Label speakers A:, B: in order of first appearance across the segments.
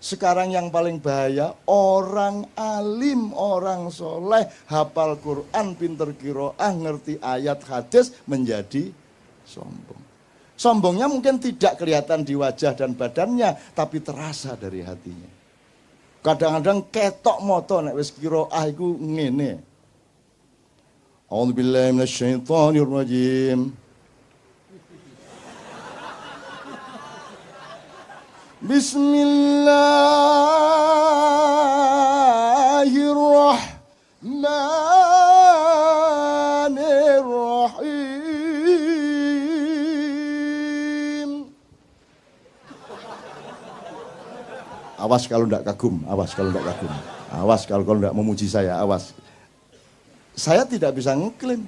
A: Sekarang yang paling bahaya, orang alim, orang soleh, hafal Quran, pinter qiraah, ngerti ayat hadis, menjadi sombong. Sombongnya mungkin tidak kelihatan di wajah dan badannya, tapi terasa dari hatinya. Kadang-kadang ketok moto nek wis qiraah iku ngene. A'udzubillahi minasyaitonirrajim. Bismillahirrahmanirrahim. Awas kalau tidak kagum, awas kalau tidak kagum. Awas kalau tidak memuji saya, awas. Saya tidak bisa ngeklaim.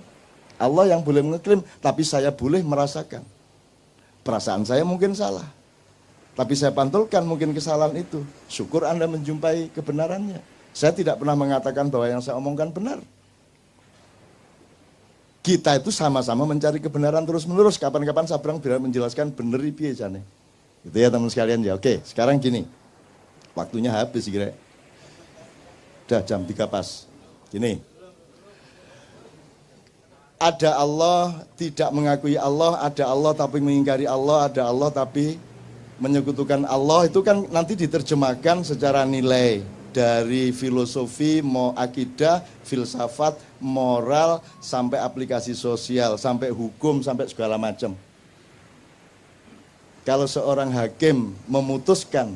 A: Allah yang boleh ngeklaim, tapi saya boleh merasakan. Perasaan saya mungkin salah. Tapi saya pantulkan mungkin kesalahan itu. Syukur Anda menjumpai kebenarannya. Saya tidak pernah mengatakan bahwa yang saya omongkan benar. Kita itu sama-sama mencari kebenaran terus-menerus. Kapan-kapan saya pernah menjelaskan benar piye jane. Gitu ya teman sekalian ya. Oke, sekarang gini. Waktunya habis kira. Udah jam 3 pas. Gini. Ada Allah, tidak mengakui Allah. Ada Allah tapi mengingkari Allah. Ada Allah tapi menyekutukan Allah. Itu kan nanti diterjemahkan secara nilai. Dari filosofi, mau akidah, filsafat, moral, sampai aplikasi sosial, sampai hukum, sampai segala macam. Kalau seorang hakim memutuskan,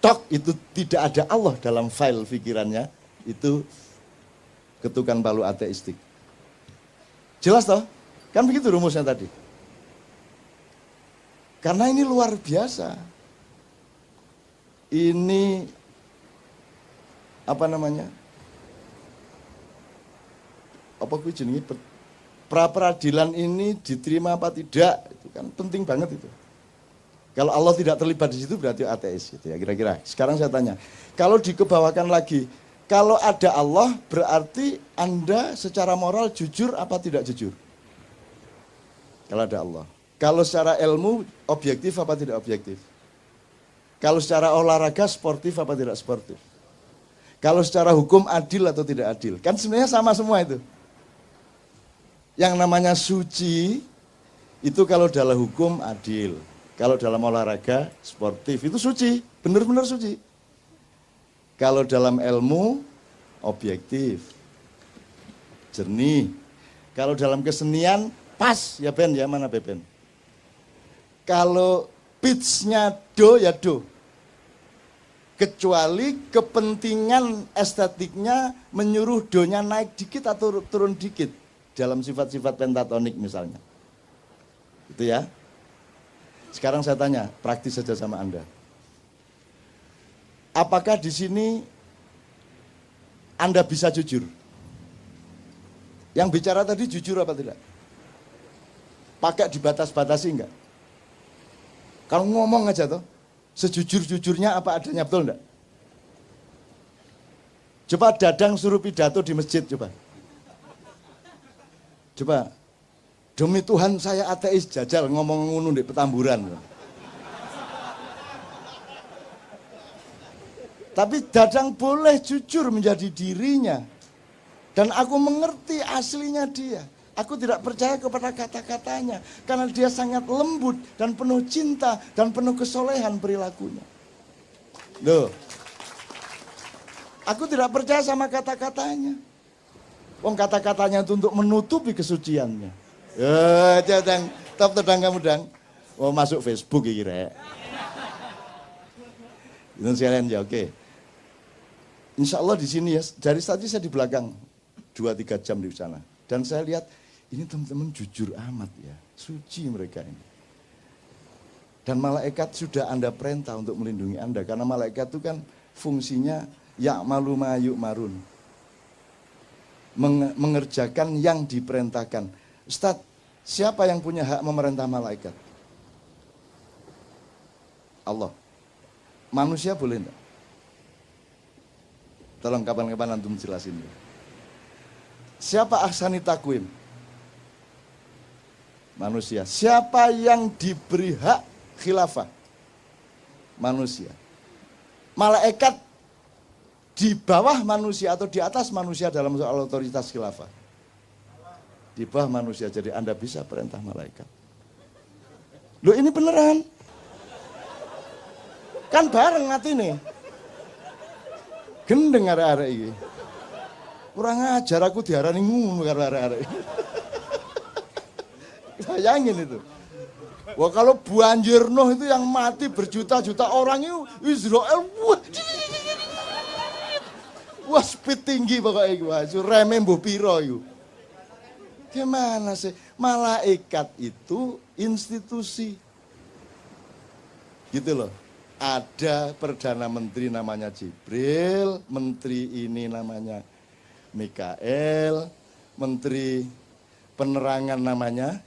A: tok itu tidak ada Allah dalam file pikirannya, itu ketukan palu ateistik. Jelas toh? Kan begitu rumusnya tadi. Karena ini luar biasa. Ini apa namanya? Apa gue jenenge pra-peradilan ini diterima apa tidak? Itu kan penting banget itu. Kalau Allah tidak terlibat di situ berarti ateis gitu ya kira-kira. Sekarang saya tanya, kalau dikebawakan lagi, kalau ada Allah berarti Anda secara moral jujur apa tidak jujur? Kalau ada Allah. Kalau secara ilmu objektif apa tidak objektif? Kalau secara olahraga sportif apa tidak sportif? Kalau secara hukum adil atau tidak adil? Kan sebenarnya sama semua itu. Yang namanya suci itu kalau dalam hukum adil. Kalau dalam olahraga sportif itu suci, benar-benar suci. Kalau dalam ilmu objektif, jernih. Kalau dalam kesenian pas ya Ben ya, mana Ben? Kalau pitch-nya do ya do. Kecuali kepentingan estetiknya menyuruh donya naik dikit atau turun dikit dalam sifat-sifat pentatonik misalnya. Itu ya. Sekarang saya tanya, praktis saja sama Anda. Apakah di sini Anda bisa jujur? Yang bicara tadi jujur apa tidak? Pakai dibatas-batasi enggak? Kalau ngomong aja toh, sejujur-jujurnya apa adanya, betul enggak? Coba Dadang suruh pidato di masjid, coba. Coba, demi Tuhan saya ateis, jajal ngomong ngono di Petamburan. Tapi Dadang boleh jujur menjadi dirinya. Dan aku mengerti aslinya dia. Aku tidak percaya kepada kata-katanya. Karena dia sangat lembut dan penuh cinta dan penuh kesolehan perilakunya. Loh. Aku tidak percaya sama kata-katanya. Wong kata-katanya itu untuk menutupi kesuciannya. Dadang, top tedang kamu dang. Oh masuk Facebook ya kira. Itu sekalian ya, oke. Insya Allah di sini ya, dari tadi saya di belakang 2-3 jam di sana. Dan saya lihat, ini teman-teman jujur amat ya, suci mereka ini. Dan malaikat sudah Anda perintah untuk melindungi Anda. Karena malaikat itu kan fungsinya ya'malu ma yu'marun. Mengerjakan yang diperintahkan. Ustaz, siapa yang punya hak memerintah malaikat? Allah. Manusia boleh enggak? Tolong kapan-kapan antum jelasin. Siapa ahsani takwim? Manusia. Siapa yang diberi hak khilafah? Manusia. malaikat di bawah manusia atau di atas manusia dalam soal otoritas khilafah? Di bawah manusia, jadi Anda bisa perintah malaikat. Loh ini beneran. Kan bareng hati nih. Gendeng arek-arek iki. Kurang ajar aku diarani ngono karo arek-arek. Bayangin itu. Wah kalau banjir Nuh itu yang mati berjuta-juta orang itu Israel. Wah speed tinggi pokoknya itu. Wah remeh mbuh piro itu. Gimana sih? Malaikat itu institusi. Gitu loh. Ada Perdana Menteri namanya Jibril, Menteri ini namanya Mikael, Menteri Penerangan namanya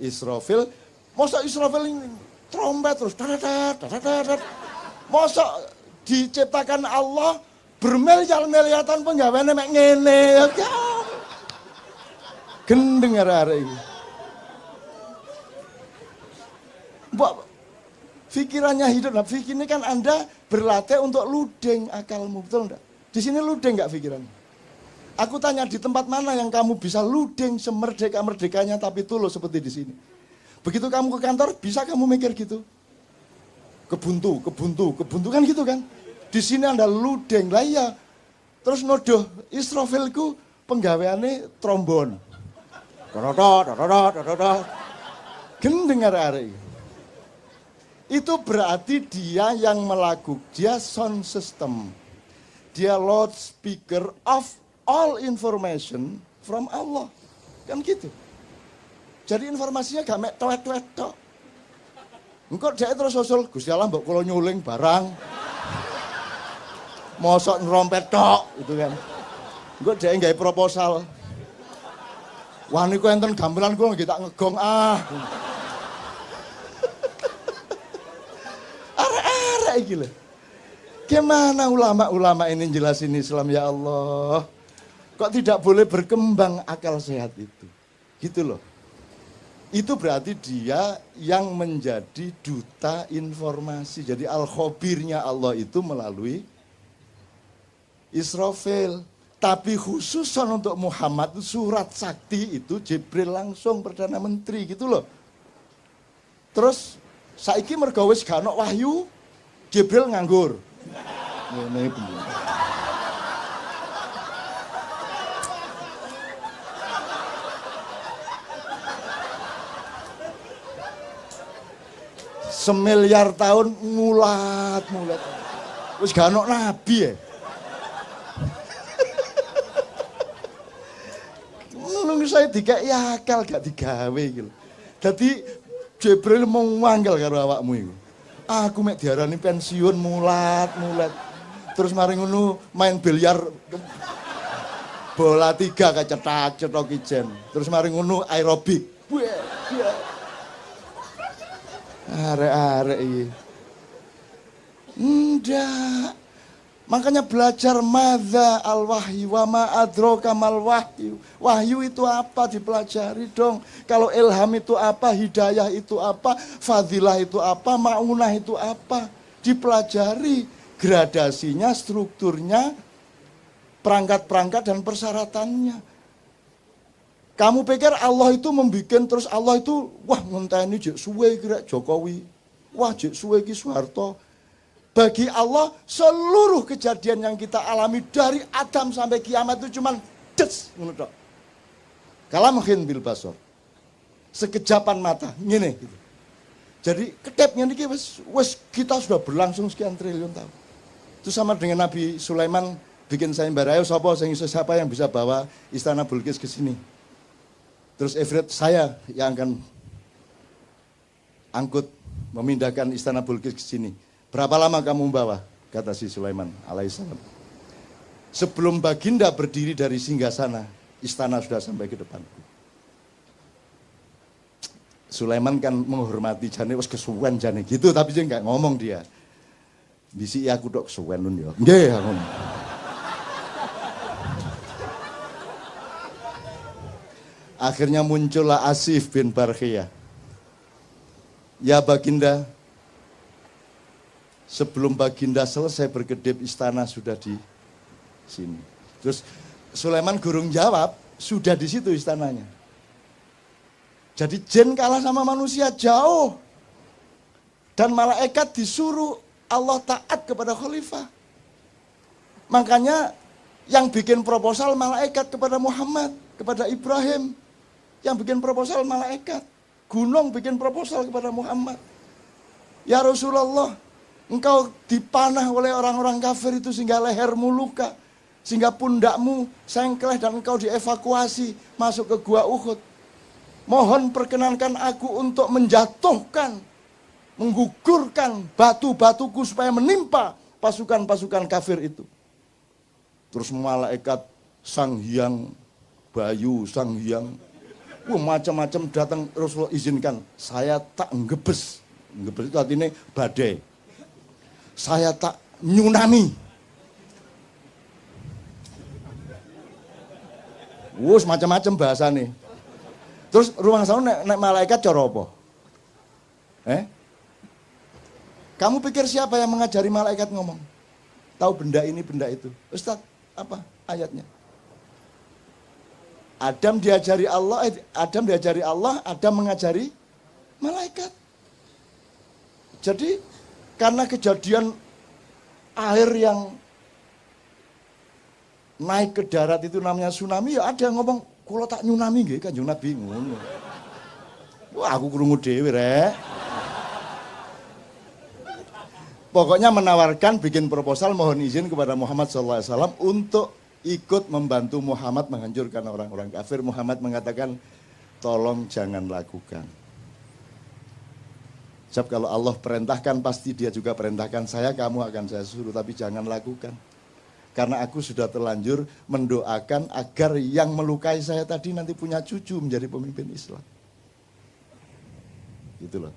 A: Israfil. Masa Israfil ini trompet terus, masa diciptakan Allah bermiliar-miliatan penggaweane mek ngene. Gendeng arek-arek iki. Mbok pikirannya hidup. Nah, fikir ini kan Anda berlatih untuk ludeng akalmu, betul enggak? Di sini ludeng enggak pikirannya? Aku tanya di tempat mana yang kamu bisa ludeng semerdeka-merdekanya tapi tulus seperti di sini. Begitu kamu ke kantor, bisa kamu mikir gitu? Kebuntu kan gitu kan? Di sini Anda ludeng, lah iya. Terus nodoh Israfilku penggaweane trombon. Gendeng arek-arek. Itu berarti dia yang melakukan, dia sound system. Dia loudspeaker of all information from Allah. Kan gitu. Jadi informasinya gak mek tuet-tuet tok. Engko dhek terus usul, Gusti Allah mbok kula nyuling barang. Mosok nrompet tok itu kan. Engko dhek gawe proposal. Wah niku enten gamelan kula nggih tak ngegong ah. Arek-arek iki lho. Gimana ulama-ulama ini jelasin Islam ya Allah? Kok tidak boleh berkembang akal sehat itu? Gitu loh. Itu berarti dia yang menjadi duta informasi. Jadi al-khobirnya Allah itu melalui Israfil. Tapi khususan untuk Muhammad surat sakti itu Jibril langsung Perdana Menteri gitu loh. Terus saiki mergo wis gak ono wahyu, Jibril nganggur. Ngene bener. Semiliar tahun mulat. Wis gak ono nabi ya. Nunggu saya dikek akal gak digawe gitu. Jadi Jibril mau manggil karo awakmu iku. Aku mek diarani pensiun mulat. Terus mari ngono main biliar bola 3 kecetak-cetok ijen. Terus mari ngono aerobik. Arek-arek iki. Ndak. Makanya belajar madza al-wahyu wa ma adraka mal wahyu. Wahyu itu apa dipelajari dong. Kalau ilham itu apa, hidayah itu apa, fadilah itu apa, maunah itu apa. Dipelajari gradasinya, strukturnya, perangkat-perangkat dan persyaratannya. Kamu pikir Allah itu membuat terus Allah itu wah ngenteni jek suwe kira Jokowi. Wah jek suwe ki Soeharto. Bagi Allah seluruh kejadian yang kita alami dari Adam sampai kiamat itu cuman des ngono tok. Kalamhin bil basar. Sekejapan mata ngene gitu. Jadi ketepnya niki wis kita sudah berlangsung sekian triliun tahun. Itu sama dengan Nabi Sulaiman bikin sayembara, ayo siapa yang bisa bawa istana Bilqis ke sini. Terus Ifrit saya yang akan angkut memindahkan istana Bilqis ke sini. Berapa lama kamu membawa? Kata si Sulaiman alaihissalam. Sebelum baginda berdiri dari singgasana, istana sudah sampai ke depanku. Sulaiman kan menghormati jane wis kesuwen jane gitu, tapi dia nggak ngomong dia. Bisi aku tok kesuwen nun ya. Nggih aku. Akhirnya muncullah Asif bin Barkhiyah. Ya baginda, Sebelum Baginda selesai berkedip, istana sudah di sini. Terus Sulaiman gurung jawab, sudah di situ istananya. Jadi jin kalah sama manusia jauh. Dan malaikat disuruh Allah taat kepada khalifah. Makanya yang bikin proposal malaikat kepada Muhammad, kepada Ibrahim. Yang bikin proposal malaikat. Gunung bikin proposal kepada Muhammad. Ya Rasulullah, engkau dipanah oleh orang-orang kafir itu sehingga lehermu luka. Sehingga pundakmu sengkleh dan engkau dievakuasi masuk ke gua Uhud. Mohon perkenankan aku untuk menjatuhkan, menggugurkan batu-batuku supaya menimpa pasukan-pasukan kafir itu. Terus malaikat Sang Hyang Bayu, Sang Hyang, macam-macam datang. Rasulullah izinkan, saya tak ngebes. Ngebes itu artinya badai. Saya tak nyunami. Macam-macam bahasa nih. Terus ruang sana nek malaikat cara apa? Kamu pikir siapa yang mengajari malaikat ngomong? Tahu benda ini, benda itu. Ustaz, apa ayatnya? Adam diajari Allah, Adam mengajari malaikat. Jadi karena kejadian air yang naik ke darat itu namanya tsunami, ya ada yang ngomong, kalau tak nyunami nggih Kanjeng Nabi ngono. Wah, aku krungu dhewe rek. Pokoknya menawarkan bikin proposal mohon izin kepada Muhammad SAW untuk ikut membantu Muhammad menghancurkan orang-orang kafir. Muhammad mengatakan, tolong jangan lakukan. Sebab kalau Allah perintahkan pasti dia juga perintahkan saya, kamu akan saya suruh, tapi jangan lakukan. Karena aku sudah terlanjur mendoakan agar yang melukai saya tadi nanti punya cucu menjadi pemimpin Islam. Gitu loh.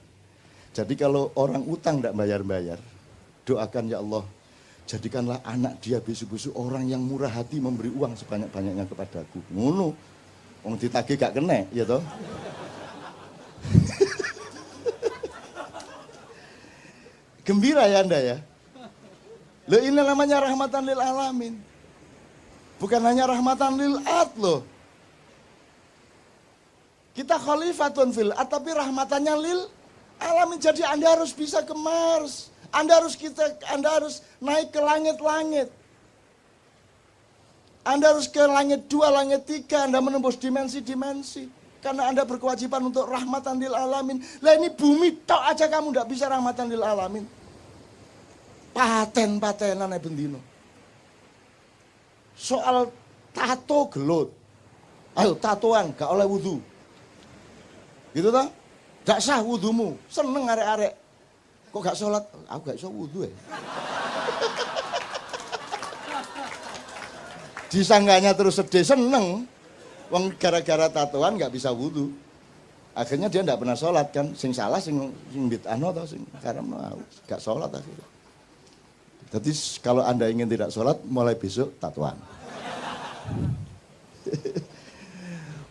A: Jadi kalau orang utang tidak bayar-bayar, doakan ya Allah, jadikanlah anak dia besok-besok orang yang murah hati memberi uang sebanyak-banyaknya kepadaku. Ngono. Wong ditagih gak kena, ya toh. Gembira ya Anda ya. Loh ini namanya rahmatan lil alamin. Bukan hanya rahmatan lil ad loh. Kita khalifatun fil ad, tapi rahmatannya lil alamin. Jadi Anda harus bisa ke Mars. Anda harus naik ke langit-langit. Anda harus ke langit 2, langit 3, Anda menembus dimensi-dimensi. Karena Anda berkewajiban untuk rahmatan lil alamin. Lah ini bumi tok aja kamu tidak bisa rahmatan lil alamin. Paten-patenan bendino. Soal tato gelut. Ayo tatoan gak oleh wudu. Gitu toh? Gak sah wudumu. Seneng arek-arek. Kok gak sholat? Aku gak iso wudu ya. Disangganya terus sedih, seneng. Wong gara-gara tatoan gak bisa wudu. Akhirnya dia gak pernah sholat kan. Sing salah sing bid'ahno atau sing karena mau gak sholat akhirnya. Jadi kalau Anda ingin tidak sholat, mulai besok tatoan.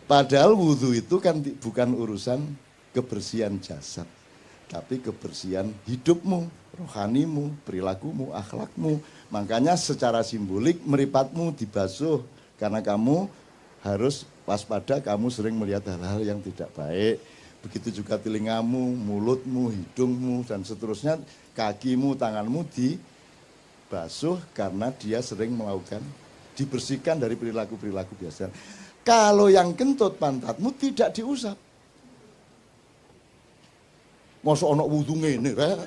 A: Padahal wudhu itu kan bukan urusan kebersihan jasad. Tapi kebersihan hidupmu, rohanimu, perilakumu, akhlakmu. Makanya secara simbolik meripatmu dibasuh. Karena kamu harus waspada, kamu sering melihat hal-hal yang tidak baik. Begitu juga telingamu, mulutmu, hidungmu, dan seterusnya. Kakimu, tanganmu dibasuh karena dia sering melakukan, dibersihkan dari perilaku-perilaku biasa. Kalau yang kentut pantatmu tidak diusap. Masa ana wudu ngene rek.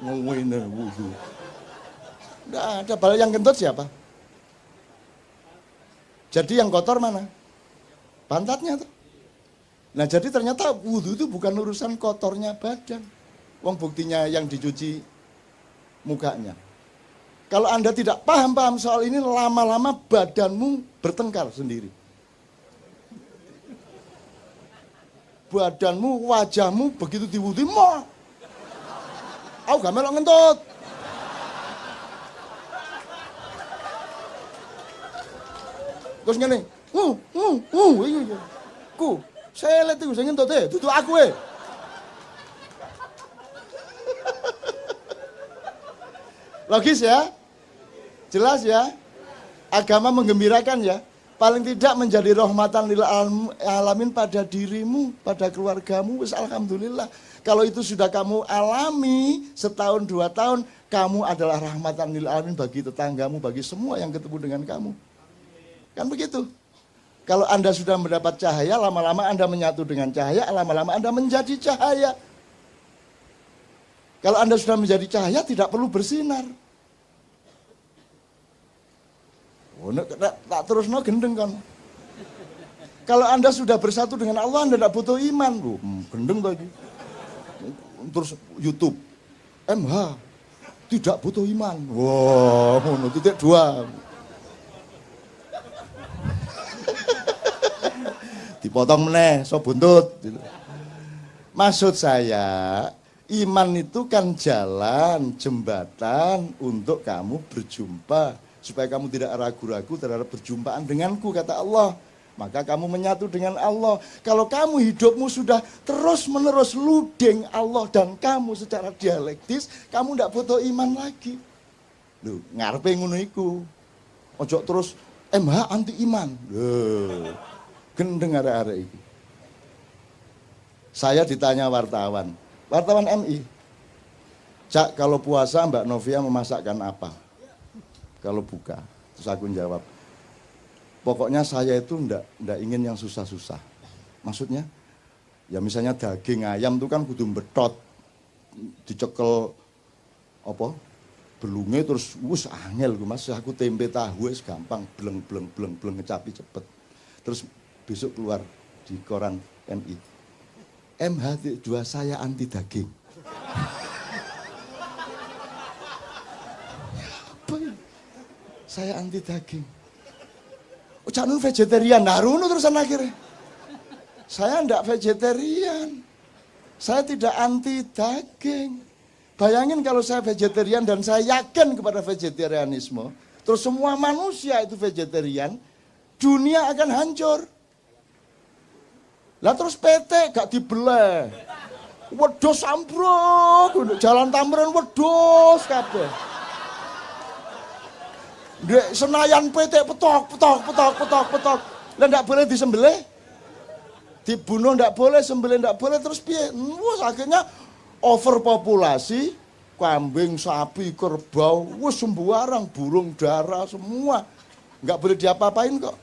A: Ngene wudu. Enggak ada, padahal yang kentut siapa? Jadi yang kotor mana? Pantatnya tuh. Nah jadi ternyata wudu itu bukan urusan kotornya badan. Wong buktinya yang dicuci mukanya. Kalau Anda tidak paham soal ini, lama-lama badanmu bertengkar sendiri. Badanmu, wajahmu begitu diwudhi, mau. Aku gak melok ngentut. Terus ngene, ku, saya lihat itu, saya ngentut deh, tutup aku Logis ya? Jelas ya? Agama menggembirakan ya? Paling tidak menjadi rahmatan lil alamin pada dirimu, pada keluargamu, wis alhamdulillah. Kalau itu sudah kamu alami setahun 2 tahun, kamu adalah rahmatan lil alamin bagi tetanggamu, bagi semua yang ketemu dengan kamu. Kan begitu. Kalau Anda sudah mendapat cahaya, lama-lama Anda menyatu dengan cahaya, lama-lama Anda menjadi cahaya. Kalau Anda sudah menjadi cahaya, tidak perlu bersinar. Oh, tak terus gendeng kan. Kalau Anda sudah bersatu dengan Allah, Anda tidak butuh iman. Loh, gendeng lagi. Terus YouTube, MH, tidak butuh iman. Wow, titik 2. Dipotong meneh, so buntut. Maksud saya, iman itu kan jalan, jembatan untuk kamu berjumpa. Supaya kamu tidak ragu-ragu terhadap perjumpaan denganku, kata Allah. Maka kamu menyatu dengan Allah. Kalau kamu hidupmu sudah terus-menerus ludeng Allah dan kamu secara dialektis, kamu tidak butuh iman lagi. Loh, ngarepe ngono iku. Ojo terus MH anti iman. Loh, gendeng arek-arek iki. Saya ditanya wartawan MI. Cak, kalau puasa Mbak Novia memasakkan apa? Kalau buka, terus aku jawab, pokoknya saya itu ndak ingin yang susah-susah. Maksudnya, ya misalnya daging ayam itu kan kudu betot, dicekel apa? Belunge terus wus angel Mas, aku tempe tahu wis gampang, bleng ngecapi cepet. Terus besok keluar di koran MI. MH2 saya anti daging. Saya anti daging. Ucapan vegetarian, naruno terusan akhirnya. Saya enggak vegetarian. Saya tidak anti daging. Bayangin kalau saya vegetarian dan saya yakin kepada vegetarianisme, terus semua manusia itu vegetarian, dunia akan hancur. Lah terus PT gak dibelah. Wedhus ambruk, jalan Tamrin wedhus kabeh. Dek Senayan PT petok. Lah ndak boleh disembelih. Dibunuh ndak boleh, sembelih ndak boleh, terus piye? Wes akhirnya overpopulasi, kambing, sapi, kerbau, wes sembarang, burung dara semua. Nggak boleh diapa-apain kok.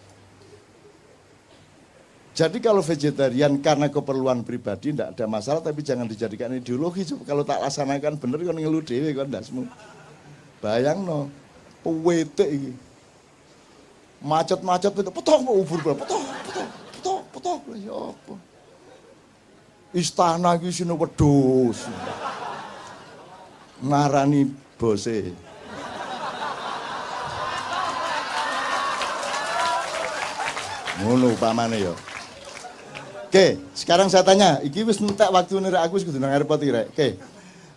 A: Jadi kalau vegetarian karena keperluan pribadi ndak ada masalah, tapi jangan dijadikan ideologi. Kalau tak laksanakan bener kan ngeluh dhewe kan ndasmu. Bayangno. Pewetek iki. Macet-macet petok ubur petok ya apa. Istana iki sine wedhus. Ngarani bose. Ngono upamane ya. Oke, sekarang saya tanya, iki wis entek waktune rek aku wis kudu nang airport iki rek. Oke.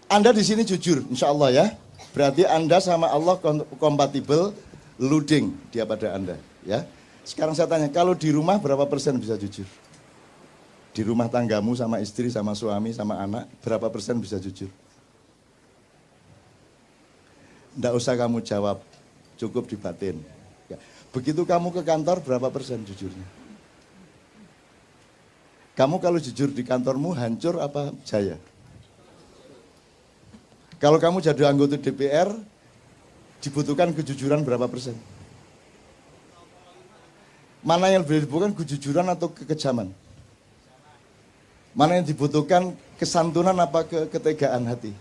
A: Anda di sini jujur insyaallah ya. Berarti Anda sama Allah kompatibel, luding dia pada Anda, ya. Sekarang saya tanya, kalau di rumah berapa persen bisa jujur? Di rumah tanggamu sama istri, sama suami, sama anak, berapa persen bisa jujur? Nggak usah kamu jawab, cukup di batin. Ya. Begitu kamu ke kantor, berapa persen jujurnya? Kamu kalau jujur di kantormu, hancur apa jaya? Kalau kamu jadi anggota DPR, dibutuhkan kejujuran berapa persen? Mana yang lebih dibutuhkan, kejujuran atau kekejaman? Mana yang dibutuhkan, kesantunan apa ketegaan hati?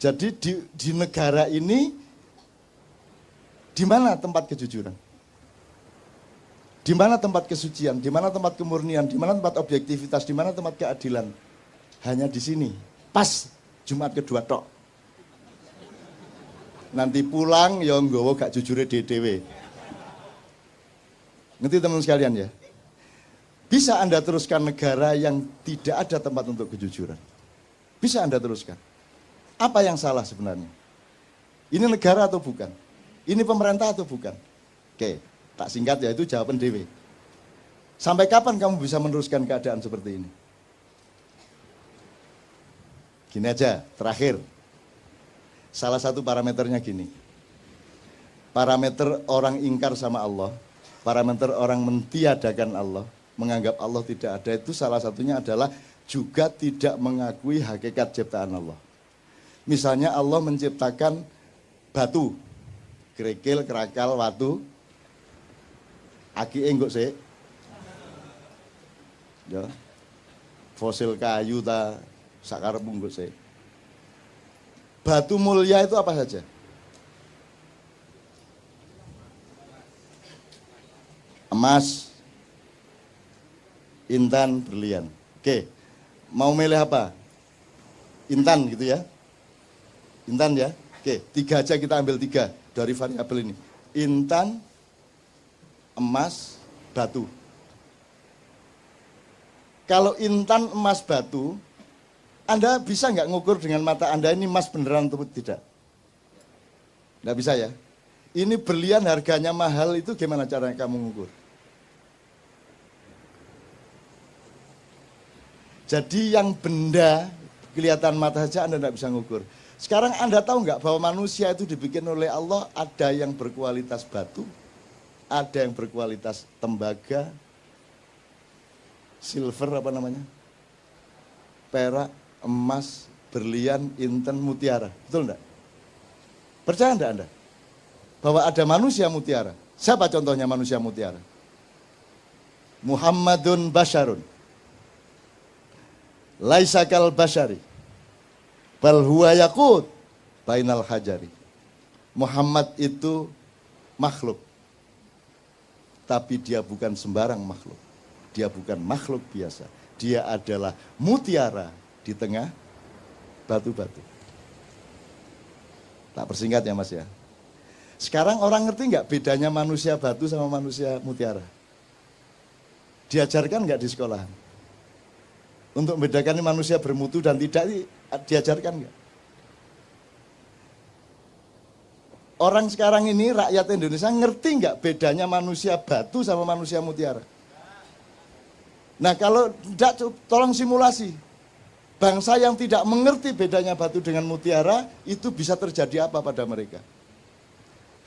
A: Jadi di negara ini, di mana tempat kejujuran? Di mana tempat kesucian? Di mana tempat kemurnian? Di mana tempat objektivitas? Di mana tempat keadilan? Hanya di sini. Pas Jumat kedua tok. Nanti pulang ya nggawa gak jujure dhewe. Ngerti teman sekalian ya? Bisa Anda teruskan negara yang tidak ada tempat untuk kejujuran. Bisa Anda teruskan. Apa yang salah sebenarnya? Ini negara atau bukan? Ini pemerintah atau bukan? Oke, tak singkat ya, itu jawaban dewe. Sampai kapan kamu bisa meneruskan keadaan seperti ini? Gini aja, terakhir. Salah satu parameternya gini. Parameter orang ingkar sama Allah, parameter orang mentiadakan Allah, menganggap Allah tidak ada, itu salah satunya adalah juga tidak mengakui hakikat ciptaan Allah. Misalnya Allah menciptakan batu, kerikil, kerakal, watu, aki enggak sih, ya, fosil kayu ta, sakar enggak sih. Batu mulia itu apa saja? Emas, intan, berlian. Oke, mau milih apa? Intan gitu ya. Intan ya. Oke, 3 aja, kita ambil 3 dari variabel ini. Intan, emas, batu. Kalau intan, emas, batu, Anda bisa nggak ngukur dengan mata Anda ini emas beneran atau tidak? Nggak bisa ya. Ini berlian harganya mahal, itu gimana caranya kamu ngukur? Jadi yang benda kelihatan mata saja Anda tidak bisa ngukur. Sekarang Anda tahu nggak bahwa manusia itu dibikin oleh Allah, ada yang berkualitas batu, ada yang berkualitas tembaga, silver apa namanya, perak, emas, berlian, intan, mutiara. Betul enggak? Percaya enggak Anda? Bahwa ada manusia mutiara. Siapa contohnya manusia mutiara? Muhammadun Basyarun. Laisa kal basyari. Bal huwa yaqut bainal hajari. Muhammad itu makhluk. Tapi dia bukan sembarang makhluk. Dia bukan makhluk biasa. Dia adalah mutiara di tengah batu-batu. Tak persingkat ya Mas ya. Sekarang orang ngerti nggak bedanya manusia batu sama manusia mutiara? Diajarkan nggak di sekolahan? Untuk membedakan ini manusia bermutu dan tidak, diajarkan nggak? Orang sekarang ini, rakyat Indonesia, ngerti nggak bedanya manusia batu sama manusia mutiara? Nah kalau tidak, tolong simulasi. Bangsa yang tidak mengerti bedanya batu dengan mutiara, itu bisa terjadi apa pada mereka?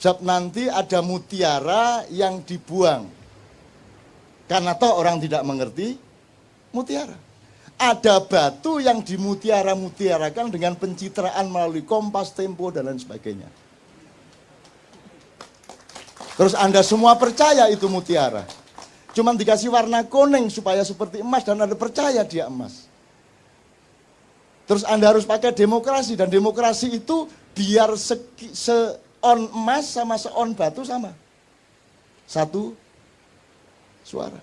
A: Sebab nanti ada mutiara yang dibuang. Karena toh orang tidak mengerti mutiara. Ada batu yang dimutiara-mutiarakan dengan pencitraan melalui Kompas, Tempo, dan lain sebagainya. Terus Anda semua percaya itu mutiara. Cuman dikasih warna kuning supaya seperti emas dan Anda percaya dia emas. Terus Anda harus pakai demokrasi, dan demokrasi itu biar se-on emas sama se-on batu sama. Satu suara.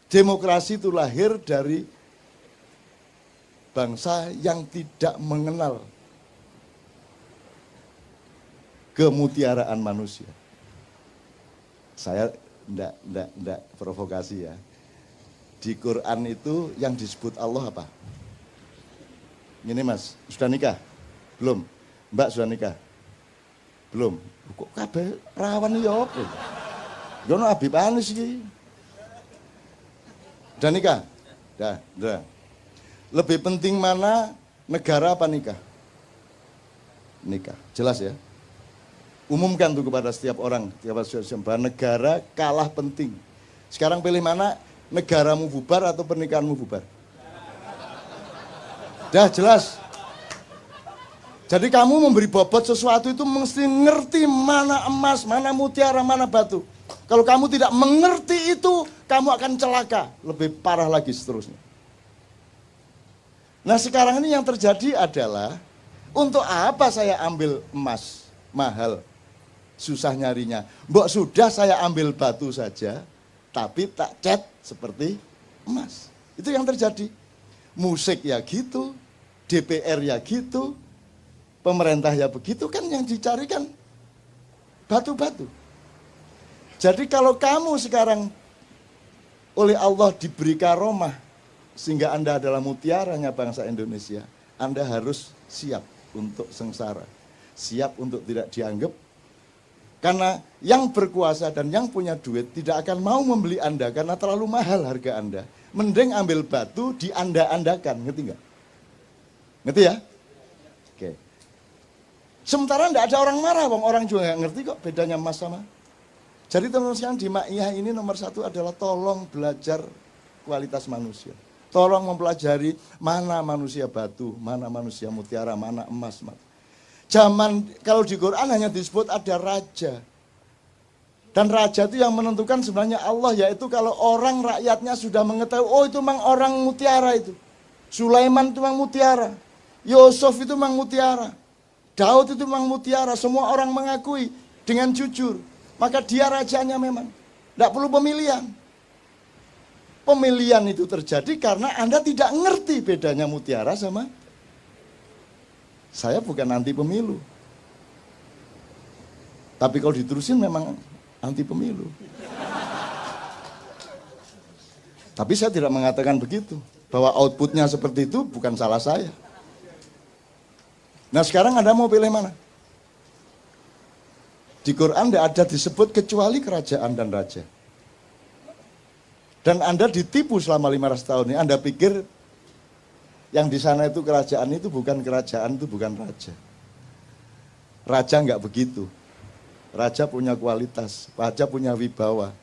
A: Demokrasi itu lahir dari bangsa yang tidak mengenal kemutiaraan manusia. Saya enggak provokasi ya. Di Quran itu yang disebut Allah apa? Ini Mas, sudah nikah? Belum? Mbak sudah nikah? Belum? Kok kabeh rawan ya apa? Yono Habib Anis iki. Udah nikah? Udah. Lebih penting mana, negara apa nikah? Nikah, jelas ya. Umumkan tuh kepada setiap orang, bahwa negara kalah penting. Sekarang pilih mana, negaramu bubar atau pernikahanmu bubar? Dah jelas. Jadi kamu memberi bobot sesuatu itu mesti ngerti mana emas, mana mutiara, mana batu. Kalau kamu tidak mengerti itu, kamu akan celaka. Lebih parah lagi seterusnya. Nah sekarang ini yang terjadi adalah, untuk apa saya ambil emas mahal, susah nyarinya. Mbok sudah saya ambil batu saja, tapi tak cat seperti emas. Itu yang terjadi. Musik ya gitu, DPR ya gitu, pemerintah ya begitu, kan yang dicarikan batu-batu. Jadi kalau kamu sekarang oleh Allah diberi karomah, sehingga Anda adalah mutiaranya bangsa Indonesia, Anda harus siap untuk sengsara, siap untuk tidak dianggap. Karena yang berkuasa dan yang punya duit tidak akan mau membeli Anda karena terlalu mahal harga Anda. Mending ambil batu di Anda-andakan, ngerti nggak? Ngerti ya? Oke. Sementara tidak ada orang marah, orang juga nggak ngerti kok bedanya emas sama. Jadi teman-teman sekalian di Ma'iyah ini nomor satu adalah tolong belajar kualitas manusia. Tolong mempelajari mana manusia batu, mana manusia mutiara, mana emas. Zaman kalau di Quran hanya disebut ada raja. Dan raja itu yang menentukan sebenarnya Allah, yaitu kalau orang rakyatnya sudah mengetahui, oh itu memang orang mutiara itu. Sulaiman itu memang mutiara. Yusuf itu memang mutiara. Daud itu memang mutiara. Semua orang mengakui dengan jujur. Maka dia rajanya memang. Tidak perlu pemilihan. Pemilihan itu terjadi karena Anda tidak ngerti bedanya mutiara sama. Saya bukan anti pemilu. Tapi kalau diterusin memang anti pemilu. Tapi saya tidak mengatakan begitu. Bahwa outputnya seperti itu bukan salah saya. Nah sekarang Anda mau pilih mana? Di Quran tidak ada disebut kecuali kerajaan dan raja. Dan Anda ditipu selama 500 tahun ini. Anda pikir yang di sana itu kerajaan itu bukan kerajaan, itu bukan raja. Raja enggak begitu. Raja punya kualitas, raja punya wibawa.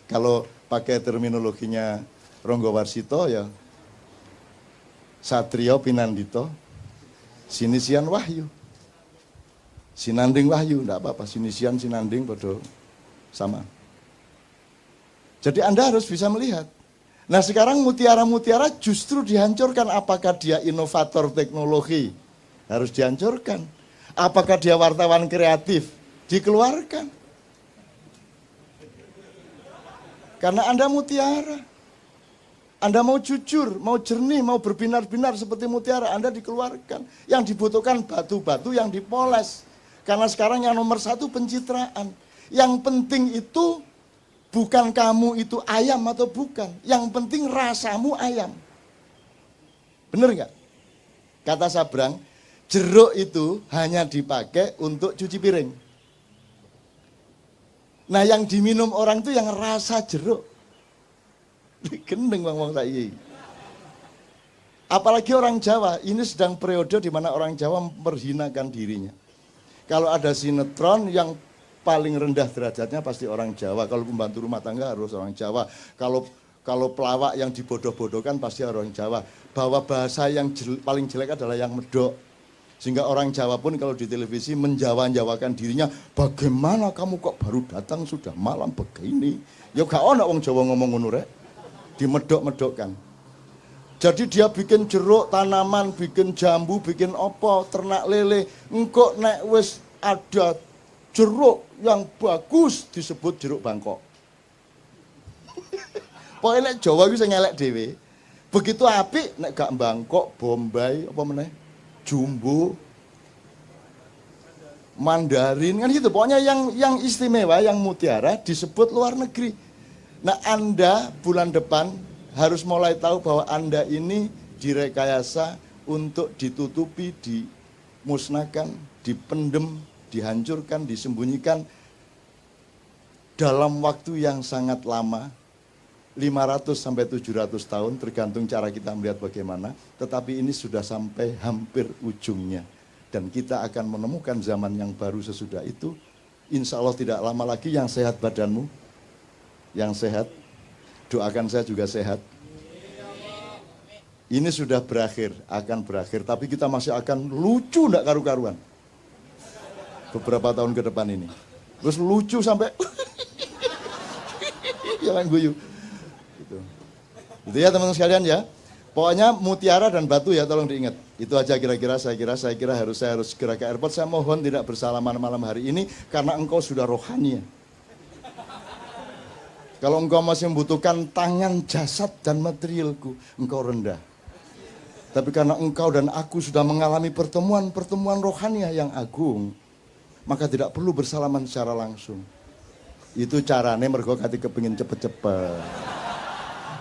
A: Kalau pakai terminologinya Ronggo Warsito ya Satrio Pinandito, Sinisian Wahyu. Sinanding Wahyu, enggak apa-apa, Sinisian, Sinanding bodoh sama. Jadi Anda harus bisa melihat. Nah sekarang mutiara-mutiara justru dihancurkan. Apakah dia inovator teknologi? Harus dihancurkan. Apakah dia wartawan kreatif? Dikeluarkan. Karena Anda mutiara. Anda mau jujur, mau jernih, mau berbinar-binar seperti mutiara, Anda dikeluarkan. Yang dibutuhkan batu-batu yang dipoles. Karena sekarang yang nomor satu pencitraan. Yang penting itu bukan kamu itu ayam atau bukan. Yang penting rasamu ayam. Benar nggak? Kata Sabrang, jeruk itu hanya dipakai untuk cuci piring. Nah yang diminum orang itu yang rasa jeruk. Gendeng bang saiki. Apalagi orang Jawa, ini sedang periode di mana orang Jawa memperhinakan dirinya. Kalau ada sinetron yang paling rendah derajatnya pasti orang Jawa. Kalau pembantu rumah tangga harus orang Jawa. Kalau pelawak yang dibodoh-bodohkan pasti orang Jawa. Bahwa bahasa yang paling jelek adalah yang medok. Sehingga orang Jawa pun kalau di televisi menjawa-jawakan dirinya, bagaimana kamu kok baru datang sudah malam begini. Ya gak ono wong Jawa ngomong ngono rek. Dimedok-medokkan. Jadi dia bikin jeruk, tanaman, bikin jambu, bikin opo, ternak lele. Engkok nek wis ada jeruk yang bagus disebut jeruk Bangkok. Pokoknya nek Jawa bisa ngelek dewe. Begitu apik nek gak Bangkok, Bombay, apa meneh? Jumbo, Mandarin kan gitu. Pokoknya yang istimewa, yang mutiara disebut luar negeri. Nah Anda bulan depan harus mulai tahu bahwa Anda ini direkayasa untuk ditutupi, dimusnahkan, dipendem, dihancurkan, disembunyikan dalam waktu yang sangat lama, 500 sampai 700 tahun tergantung cara kita melihat bagaimana, tetapi ini sudah sampai hampir ujungnya dan kita akan menemukan zaman yang baru sesudah itu. Insya Allah tidak lama lagi. Yang sehat badanmu, yang sehat, doakan saya juga sehat. Ini sudah berakhir, akan berakhir, tapi kita masih akan lucu enggak karu-karuan beberapa tahun ke depan ini. Terus lucu sampai jangan guyu. Gitu ya teman-teman sekalian ya. Pokoknya mutiara dan batu ya tolong diingat. Itu aja kira-kira saya kira saya harus segera ke airport. Saya mohon tidak bersalaman malam hari ini karena engkau sudah rohani ya. Kalau engkau masih membutuhkan tangan, jasad dan materialku, engkau rendah. Tapi karena engkau dan aku sudah mengalami pertemuan rohaniah yang agung, maka tidak perlu bersalaman secara langsung. Itu caranya mergo kati kepingin cepet-cepet.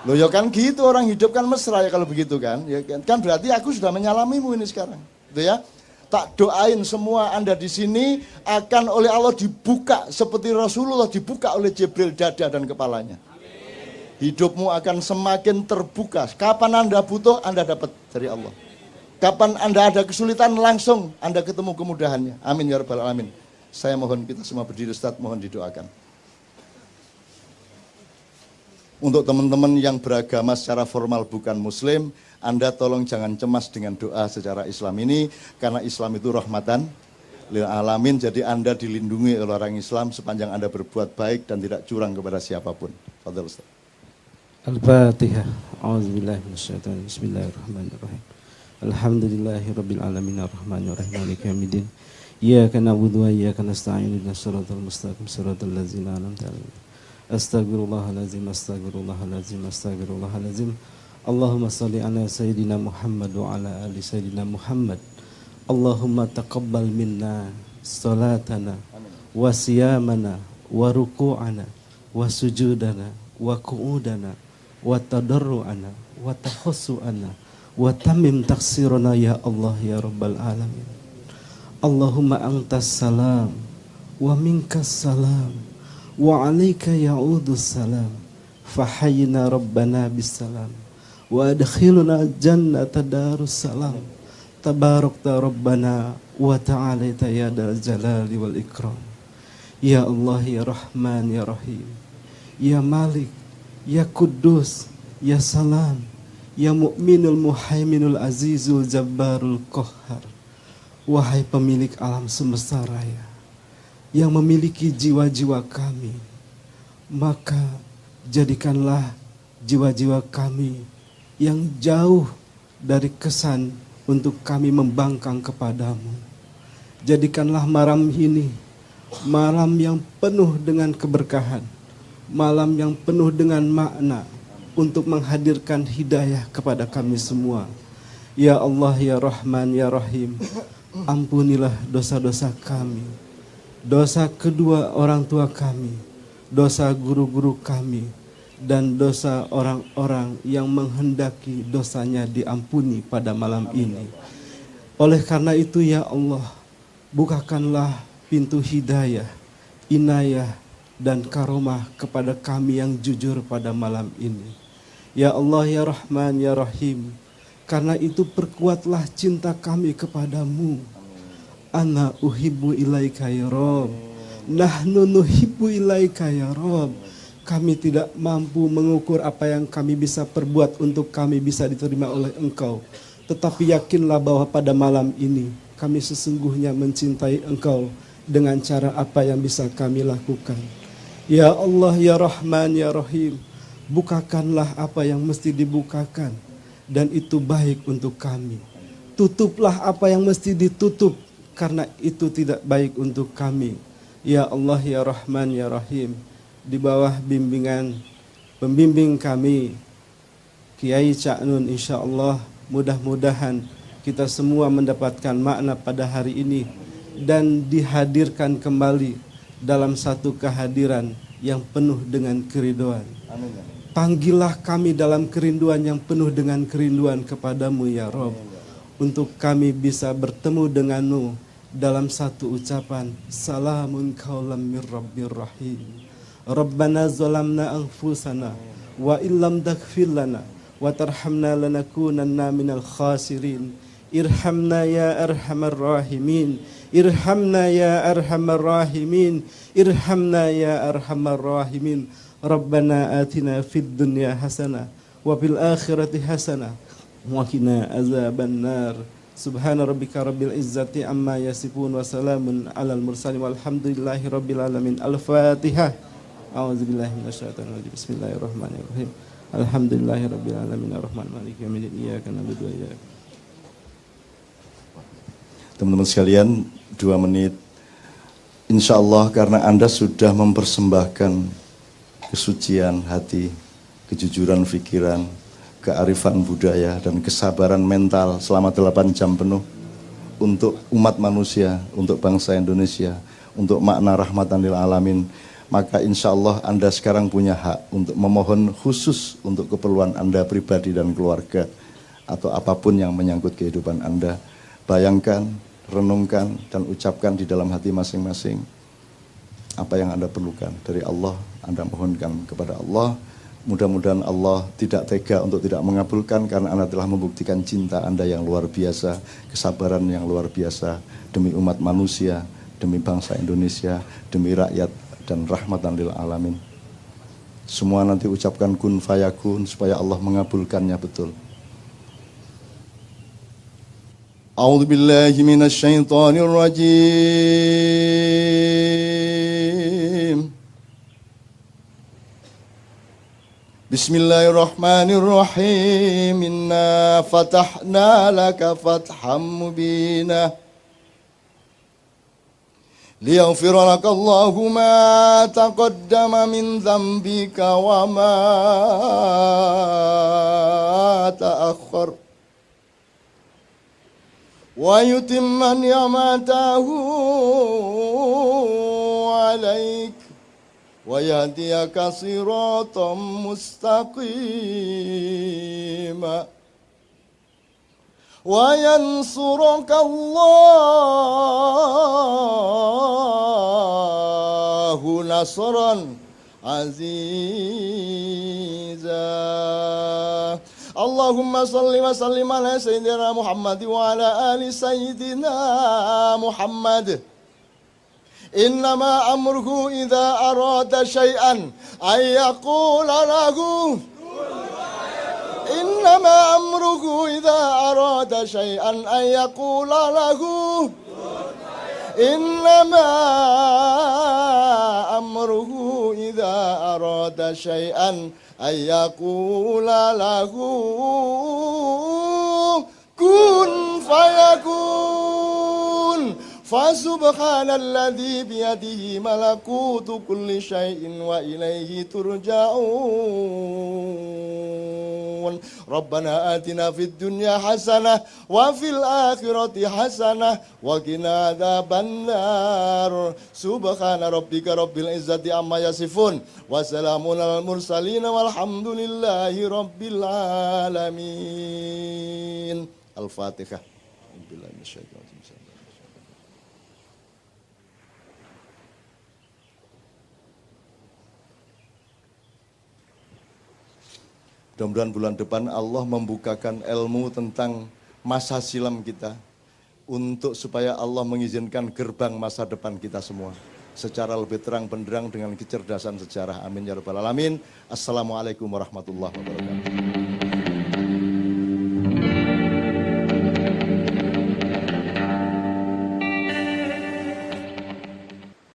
A: Loh ya kan gitu, orang hidup kan mesra ya kalau begitu kan. Ya kan berarti aku sudah menyalamimu ini sekarang. Gitu ya. Tak doain semua Anda di sini akan oleh Allah dibuka seperti Rasulullah dibuka oleh Jibril dada dan kepalanya. Hidupmu akan semakin terbuka. Kapan Anda butuh, Anda dapat dari Allah. Kapan Anda ada kesulitan, langsung Anda ketemu kemudahannya. Amin ya rabbal alamin. Saya mohon kita semua berdiri, Ustaz, mohon didoakan. Untuk teman-teman yang beragama secara formal bukan muslim, Anda tolong jangan cemas dengan doa secara Islam ini, karena Islam itu rahmatan lil alamin, jadi Anda dilindungi oleh orang Islam sepanjang Anda berbuat baik dan tidak curang kepada siapapun. Fadhil Ustaz.
B: Al-Fatihah. A'udzubillahi minasyaitonir rajim. Bismillahirrahmanirrahim. Alhamdulillahirabbil alamin arrahmanir rahim maliki yaumiddin. Iyyaka na'budu wa iyyaka nasta'in ihdinas siratal mustaqim siratal ladzina an'amta 'alaihim. Astaghfirullahalazim astaghfirullahalazim astaghfirullahalazim. Allahumma shalli ala sayyidina Muhammad wa ala ali sayyidina Muhammad. Allahumma taqabbal minna salatana wa siyamana wa ruku'ana wa sujudana wa qu'udana wa tadarru'ana wa tahassu'ana wa tamim taksirana ya Allah ya Rabbal Alamin. Allahumma antas salam wa minkas salam wa alaika ya'udus salam fahayyina Rabbana bisalam wa adkhiluna jannata darus salam tabarakta Rabbana wa ta'alaita ya dal jalali wal ikram. Ya Allah ya Rahman ya Rahim, ya Malik ya Kudus ya Salam, ya Mu'minul Muhaiminul Azizul Jabbarul Qahhar. Wahai pemilik alam semesta raya yang memiliki jiwa-jiwa kami, maka jadikanlah jiwa-jiwa kami yang jauh dari kesan untuk kami membangkang kepadamu. Jadikanlah malam ini malam yang penuh dengan keberkahan, malam yang penuh dengan makna untuk menghadirkan hidayah kepada kami semua. Ya Allah ya Rahman ya Rahim, ampunilah dosa-dosa kami, dosa kedua orang tua kami, dosa guru-guru kami, dan dosa orang-orang yang menghendaki dosanya diampuni pada malam ini. Oleh karena itu ya Allah, bukakanlah pintu hidayah, inayah, dan karomah kepada kami yang jujur pada malam ini. Ya Allah ya Rahman ya Rahim, karena itu perkuatlah cinta kami kepadamu. Ana uhibbu ilaika ya Rabb, nahnu nuhibbu ilaika ya Rabb. Kami tidak mampu mengukur apa yang kami bisa perbuat untuk kami bisa diterima oleh Engkau. Tetapi yakinlah bahwa pada malam ini kami sesungguhnya mencintai Engkau dengan cara apa yang bisa kami lakukan. Ya Allah ya Rahman ya Rahim, bukakanlah apa yang mesti dibukakan, dan itu baik untuk kami. Tutuplah apa yang mesti ditutup, karena itu tidak baik untuk kami. Ya Allah ya Rahman ya Rahim, di bawah bimbingan pembimbing kami Kiai Ca'nun, insya Allah mudah-mudahan kita semua mendapatkan makna pada hari ini dan dihadirkan kembali dalam satu kehadiran yang penuh dengan keriduan.
A: Amin.
B: Panggillah kami dalam kerinduan yang penuh dengan kerinduan kepadamu ya Rob, untuk kami bisa bertemu denganmu dalam satu ucapan, salamun qaulam mir rabbir rahim. Rabbana zalamna anfusana wa illam taghfir lana wa tarhamna lanakunanna minal khasirin. Irhamna ya arhamar rahimin, irhamna ya arhamar rahimin, irhamna ya arhamar rahimin. Rabbana atina fid dunya hasanah wa fil akhirati hasanah wa qina azabannar. Subhana rabbika rabbil izzati amma yasifun wa salamun alal mursalin walhamdulillahi rabbil alamin. Al-Fatihah. A'udzubillahi minasyaitonir rajim. Bismillahirrahmanirrahim. Alhamdulillahi rabbil alamin arrahmanir rahim maliki iyyaka na'budu wa iyyaka.
A: Teman-teman sekalian, 2 menit. Insya Allah karena Anda sudah mempersembahkan kesucian hati, kejujuran pikiran, kearifan budaya, dan kesabaran mental selama 8 jam penuh untuk umat manusia, untuk bangsa Indonesia, untuk makna rahmatan lil alamin, maka insya Allah Anda sekarang punya hak untuk memohon khusus untuk keperluan Anda pribadi dan keluarga, atau apapun yang menyangkut kehidupan Anda. Bayangkan, renungkan, dan ucapkan di dalam hati masing-masing apa yang Anda perlukan dari Allah. Anda mohonkan kepada Allah, Mudah-mudahan Allah tidak tega untuk tidak mengabulkan karena Anda telah membuktikan cinta Anda yang luar biasa, kesabaran yang luar biasa demi umat manusia, demi bangsa Indonesia, demi rakyat dan rahmatan lil alamin. Semua nanti ucapkan kun fayakun supaya Allah mengabulkannya betul. A'udzu billahi minasy syaithanir rajim. Bismillahirrahmanirrahim. Inna fatahna laka fatham mubina. Liyaghfir laka Allahu ma taqaddama min dzambika wa ma ta'akhkhar. Wa yutimma ni'matahu 'alaik. ويهديك صراطا مستقيما وينصرك الله نصرا عزيزا اللهم صل وسلم على سيدنا محمد وعلى آل سيدنا محمد إنما أمره إذا أراد شيئا أن يقول له إنما أمره إذا أراد شيئا أن يقول له إنما أمره إذا أراد شيئا أن يقول له كن فيكون فسبحان الذي بيده ملكوت كل شيء وإليه ترجعون ربنا آتنا في الدنيا حسنة وفي الآخرة حسنة وقنا عذاب النار سبحان ربك رب العزة عما يصفون وسلام على المرسلين والحمد لله رب العالمين الفاتحة. Mudah-mudahan bulan depan Allah membukakan ilmu tentang masa silam kita untuk supaya Allah mengizinkan gerbang masa depan kita semua secara lebih terang benderang dengan kecerdasan sejarah. Amin ya rabbal alamin. Assalamualaikum warahmatullahi wabarakatuh.